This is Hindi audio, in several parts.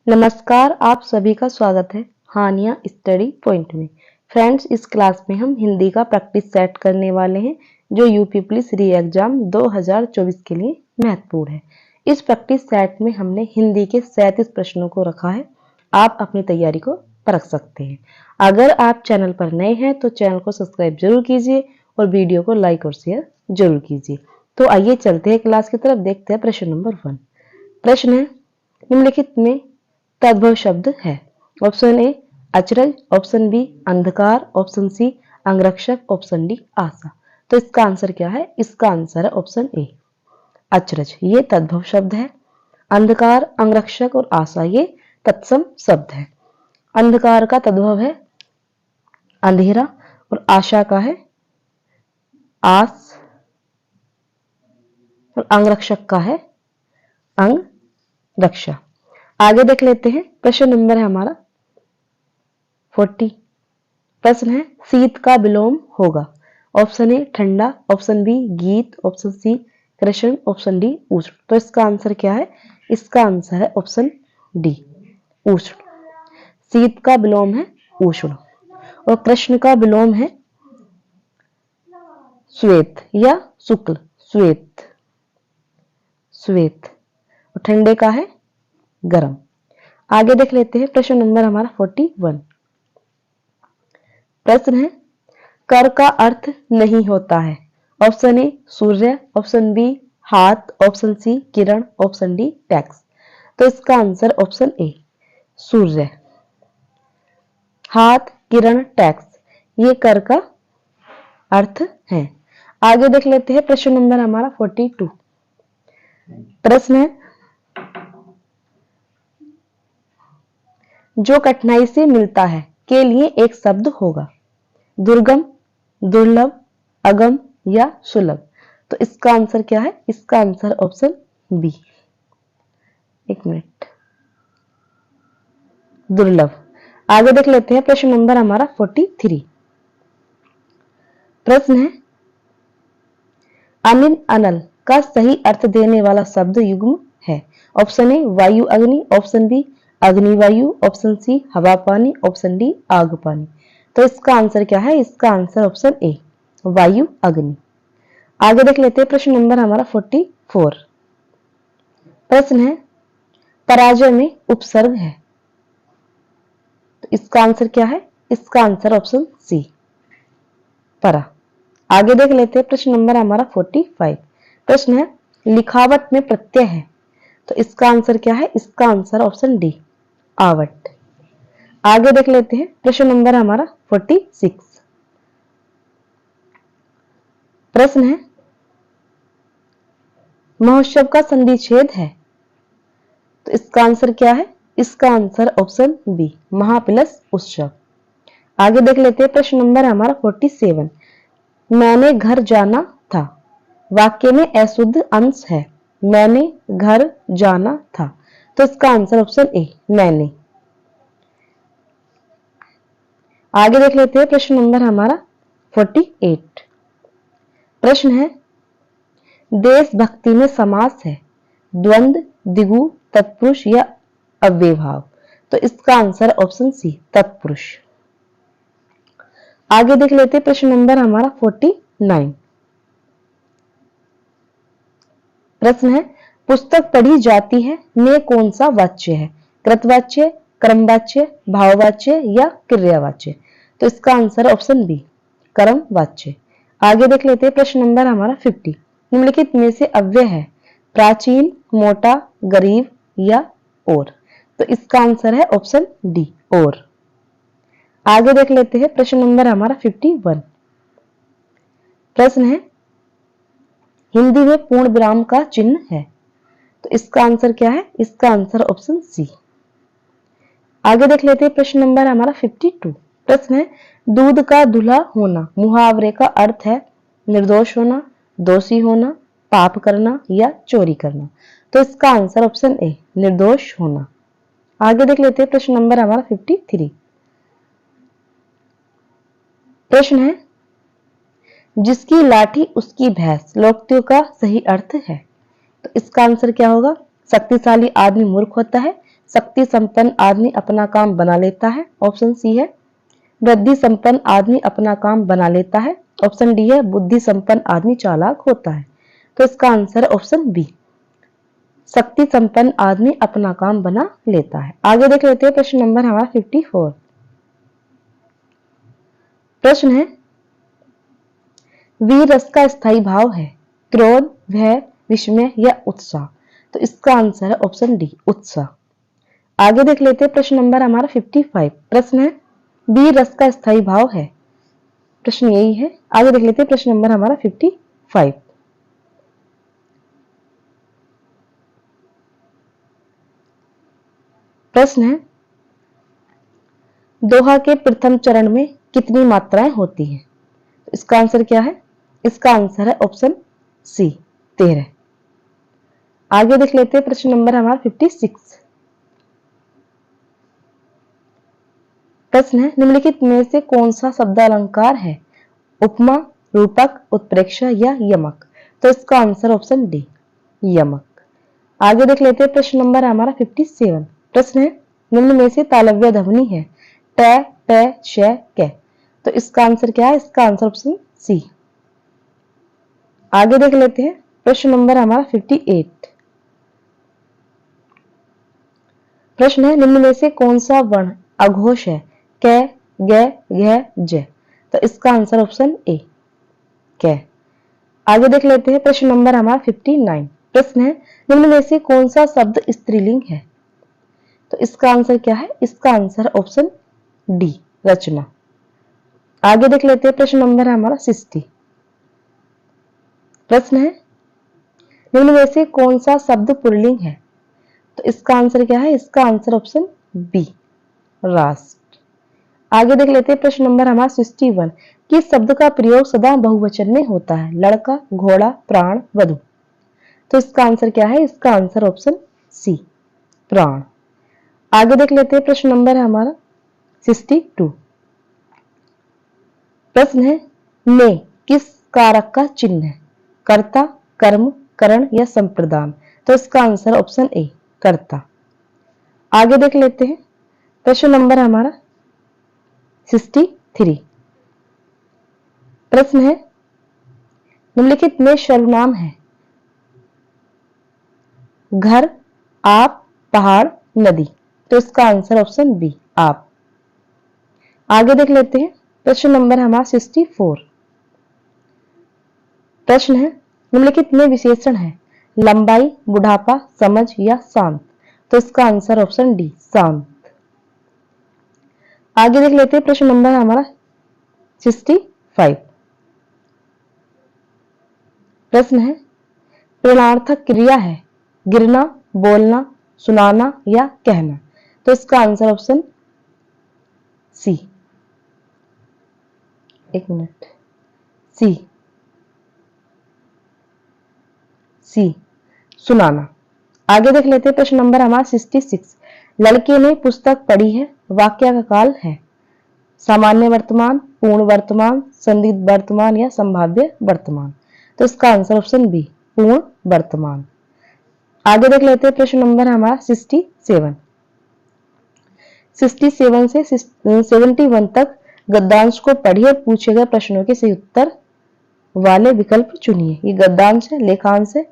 नमस्कार, आप सभी का स्वागत है हानिया स्टडी पॉइंट में। फ्रेंड्स, इस क्लास में हम हिंदी का प्रैक्टिस सेट करने वाले हैं जो यूपी पुलिस री एग्जाम 2024 के लिए महत्वपूर्ण है। इस प्रैक्टिस सेट में हमने हिंदी के 37 प्रश्नों को रखा है। आप अपनी तैयारी को परख सकते हैं। अगर आप चैनल पर नए हैं तो चैनल को सब्सक्राइब जरूर कीजिए और वीडियो को लाइक और शेयर जरूर कीजिए। तो आइए चलते हैं क्लास की तरफ। देखते हैं प्रश्न नंबर 1। प्रश्न है, निम्नलिखित में तद्भव शब्द है। ऑप्शन ए अचरज, ऑप्शन बी अंधकार, ऑप्शन सी अंगरक्षक, ऑप्शन डी आशा। तो इसका आंसर क्या है? इसका आंसर है ऑप्शन ए अचरज। ये तद्भव शब्द है। अंधकार, अंगरक्षक और आशा ये तत्सम शब्द है। अंधकार का तद्भव है अंधेरा और आशा का है आस और अंगरक्षक का है अंग रक्षा। आगे देख लेते हैं। प्रश्न नंबर है हमारा 40। प्रश्न है, शीत का विलोम होगा। ऑप्शन ए ठंडा, ऑप्शन बी गीत, ऑप्शन सी कृष्ण, ऑप्शन डी उष्ण। तो इसका आंसर क्या है? इसका आंसर है ऑप्शन डी उष्ण। शीत का विलोम है उष्ण और कृष्ण का विलोम है श्वेत या शुक्ल। श्वेत श्वेत और ठंडे का है गर्म। आगे देख लेते हैं। प्रश्न नंबर हमारा 41। प्रश्न है, कर का अर्थ नहीं होता है। ऑप्शन ए सूर्य, ऑप्शन बी हाथ, ऑप्शन सी किरण, ऑप्शन डी टैक्स। तो इसका आंसर ऑप्शन ए सूर्य। हाथ, किरण, टैक्स ये कर का अर्थ है। आगे देख लेते हैं। प्रश्न नंबर हमारा 42। प्रश्न है, जो कठिनाई से मिलता है के लिए एक शब्द होगा। दुर्गम, दुर्लभ, अगम या सुलभ। तो इसका आंसर क्या है? इसका आंसर ऑप्शन बी। एक मिनट, दुर्लभ। आगे देख लेते हैं। प्रश्न नंबर हमारा 43। प्रश्न है, अनिल अनल का सही अर्थ देने वाला शब्द युग्म है। ऑप्शन ए वायु अग्नि, ऑप्शन बी अग्नि वायु, ऑप्शन सी हवा पानी, ऑप्शन डी आग पानी। तो इसका आंसर क्या है? इसका आंसर ऑप्शन ए वायु अग्नि। आगे देख लेते हैं। प्रश्न नंबर हमारा 44। प्रश्न है, पराजय में उपसर्ग है। तो इसका आंसर क्या है? इसका आंसर ऑप्शन सी परा। आगे देख लेते हैं। प्रश्न नंबर हमारा 45। प्रश्न है, लिखावट में प्रत्यय है। तो इसका आंसर क्या है? इसका आंसर ऑप्शन डी आवट। आगे देख लेते हैं। प्रश्न नंबर हमारा 46। प्रश्न है, महोत्सव का संधि छेद है। तो इसका आंसर क्या है? इसका आंसर ऑप्शन बी महा प्लस उत्सव। आगे देख लेते हैं। प्रश्न नंबर हमारा 47। मैंने घर जाना था। वाक्य में अशुद्ध अंश है। मैंने घर जाना था। तो इसका आंसर ऑप्शन ए मैंने। आगे देख लेते हैं। प्रश्न नंबर हमारा 48। प्रश्न है, देशभक्ति में समास है। द्वंद्व, द्विगु, तत्पुरुष या अव्ययभाव। तो इसका आंसर ऑप्शन सी तत्पुरुष। आगे देख लेते हैं। प्रश्न नंबर हमारा 49। प्रश्न है, पुस्तक पढ़ी जाती है में कौन सा वाच्य है? कृतवाच्य, क्रमवाच्य, भाववाच्य या क्रियावाच्य। तो इसका आंसर ऑप्शन बी कर्मवाच्य। आगे देख लेते हैं। प्रश्न नंबर हमारा 50। निम्नलिखित में से अव्यय है प्राचीन, मोटा, गरीब या और। तो इसका आंसर है ऑप्शन डी और। आगे देख लेते हैं। प्रश्न नंबर हमारा 51। प्रश्न है, हिंदी में पूर्ण विराम का चिन्ह है। तो इसका आंसर क्या है? इसका आंसर ऑप्शन सी। आगे देख लेते हैं। प्रश्न नंबर हमारा 52। प्रश्न है, दूध का धुला होना मुहावरे का अर्थ है निर्दोष होना, दोषी होना, पाप करना या चोरी करना। तो इसका आंसर ऑप्शन ए निर्दोष होना। आगे देख लेते हैं। प्रश्न नंबर हमारा 53। प्रश्न है, जिसकी लाठी उसकी भैंस लोकोक्तियों का सही अर्थ है। तो इसका आंसर क्या होगा? शक्तिशाली आदमी मूर्ख होता है, शक्ति संपन्न आदमी अपना काम बना लेता है, ऑप्शन सी है। बुद्धि संपन्न आदमी अपना काम बना लेता है, ऑप्शन डी है। बुद्धि संपन्न आदमी चालाक होता है। तो इसका आंसर ऑप्शन बी, शक्ति संपन्न आदमी अपना काम बना लेता है। आगे देख लेते हैं प्रश्न नंबर हमारा 54। प्रश्न है, वीर रस का स्थायी भाव है क्रोध, भय, विस्मय या उत्साह। तो इसका आंसर है ऑप्शन डी, उत्साह। आगे देख लेते हैं प्रश्न नंबर हमारा 55। प्रश्न है, वीर रस का स्थायी भाव है, प्रश्न यही है। आगे देख लेते हैं प्रश्न नंबर हमारा 55। प्रश्न है, दोहा के प्रथम चरण में कितनी मात्राएं होती हैं। इसका आंसर क्या है? इसका आंसर है ऑप्शन सी, 13। आगे देख लेते हैं प्रश्न नंबर हमारा 56। प्रश्न है, निम्नलिखित में से कौन सा शब्द अलंकार है? उपमा, रूपक, उत्प्रेक्षा या यमक। तो इसका आंसर ऑप्शन डी, यमक। आगे देख लेते हैं प्रश्न नंबर हमारा 57। प्रश्न है, निम्न में से तालव्य ध्वनि है ट, प, श, क। तो इसका आंसर क्या है? इसका आंसर ऑप्शन सी। आगे देख लेते हैं प्रश्न नंबर हमारा 58। प्रश्न है, निम्न में से कौन सा वर्ण अघोष है? क, ग, घ, ज। तो इसका आंसर ऑप्शन ए, क। आगे देख लेते हैं प्रश्न नंबर हमारा 59। प्रश्न है, निम्न में से कौन सा शब्द स्त्रीलिंग है? तो इसका आंसर क्या है? इसका आंसर ऑप्शन डी, रचना। आगे देख लेते हैं प्रश्न नंबर हमारा 60। प्रश्न है, निम्न में से कौन सा शब्द पुल्लिंग है? तो इसका आंसर क्या है? इसका आंसर ऑप्शन बी, राष्ट्र। आगे देख लेते हैं प्रश्न नंबर हमारा 61। किस शब्द का प्रयोग सदा बहुवचन में होता है? लड़का, घोड़ा, प्राण, वधु। तो इसका आंसर क्या है? इसका आंसर ऑप्शन सी, प्राण। आगे देख लेते हैं प्रश्न नंबर हमारा 62। प्रश्न है, ने किस कारक का चिन्ह है? कर्ता, कर्म, करण या संप्रदान। तो इसका आंसर ऑप्शन ए, कर्ता। आगे देख लेते हैं प्रश्न नंबर हमारा 63। प्रश्न है, निम्नलिखित में सर्वनाम है घर, आप, पहाड़, नदी। तो इसका आंसर ऑप्शन बी, आप। आगे देख लेते हैं प्रश्न नंबर हमारा 64। प्रश्न है, निम्नलिखित में विशेषण है लंबाई, बुढ़ापा, समझ या शांत। तो इसका आंसर ऑप्शन डी, शांत। आगे देख लेते हैं प्रश्न नंबर हमारा 65। प्रश्न है, प्रेरणार्थक क्रिया है गिरना, बोलना, सुनाना या कहना। तो इसका आंसर ऑप्शन सी, एक मिनट, सी, सी, सुनाना। आगे देख लेते हैं प्रश्न नंबर हमारा 66। लड़के ने पुस्तक पढ़ी है, वाक्य का काल है सामान्य वर्तमान, पूर्ण वर्तमान, संदिग्ध वर्तमान या संभाव्य वर्तमान। तो इसका आंसर ऑप्शन बी, पूर्ण वर्तमान। आगे देख लेते हैं प्रश्न नंबर हमारा 67। 67 से 71 तक गद्यांश को पढ़िए और पूछे गए प्रश्नों के सही उत्तर वाले विकल्प चुनिए। ये गद्यांश है, लेखांश है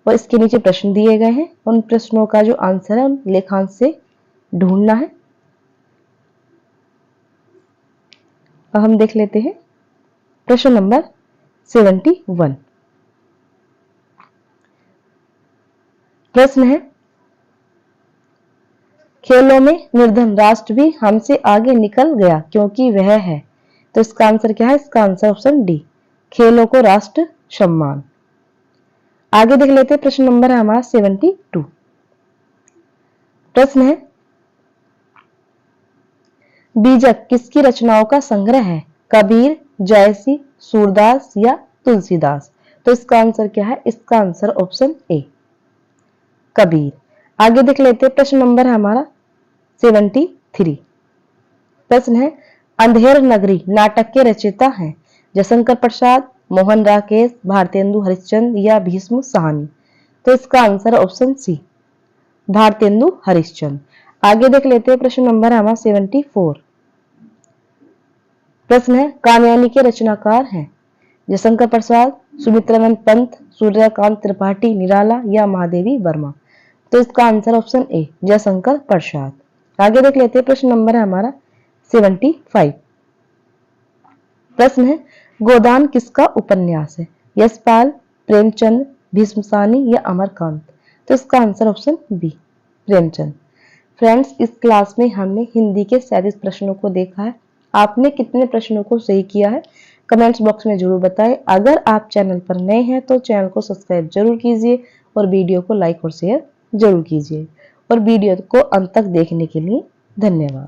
और इसके नीचे प्रश्न दिए गए हैं। उन प्रश्नों का जो आंसर है उन लेखांश से ढूंढना है। अब हम देख लेते हैं प्रश्न नंबर 71। प्रश्न है, खेलों में निर्धन राष्ट्र भी हमसे आगे निकल गया क्योंकि वह है। तो इसका आंसर क्या है? इसका आंसर ऑप्शन डी, खेलों को राष्ट्र सम्मान। आगे देख लेते हैं प्रश्न नंबर है हमारा 72। प्रश्न है, बीजक किसकी रचनाओं का संग्रह है? कबीर, जयसी, सूरदास या तुलसीदास। तो इसका आंसर क्या है? इसका आंसर ऑप्शन ए, कबीर। आगे देख लेते हैं प्रश्न नंबर है हमारा 73। प्रश्न है, अंधेर नगरी नाटक के रचयिता हैं जयशंकर प्रसाद, मोहन राकेश, भारतेंदु हरिश्चंद्र या भीष्म साहनी। तो इसका answer option C, Bharatendu Harishchandra. आगे देख लेते हैं प्रश्न नंबर हमारा 74। प्रश्न है कामयानी के रचनाकार हैं जयशंकर प्रसाद, सुमित्रानंद पंत, सूर्यकांत त्रिपाठी निराला या महादेवी वर्मा। तो इसका answer option A Jaishankar Prasad. आगे देख लेते हैं प्रश्न नंबर है हमारा 75। प्रश्न है गोदान किसका उपन्यास है? यशपाल, प्रेमचंद, भीष्मसानी या अमरकांत। तो इसका answer option B Premchand. Friends, इस क्लास में हमने हिंदी के 37 प्रश्नों को देखा है। आपने कितने प्रश्नों को सही किया है कमेंट्स बॉक्स में जरूर बताएं। अगर आप चैनल पर नए हैं तो चैनल को सब्सक्राइब जरूर कीजिए और वीडियो को लाइक और शेयर जरूर कीजिए। और वीडियो को अंत तक देखने के लिए धन्यवाद।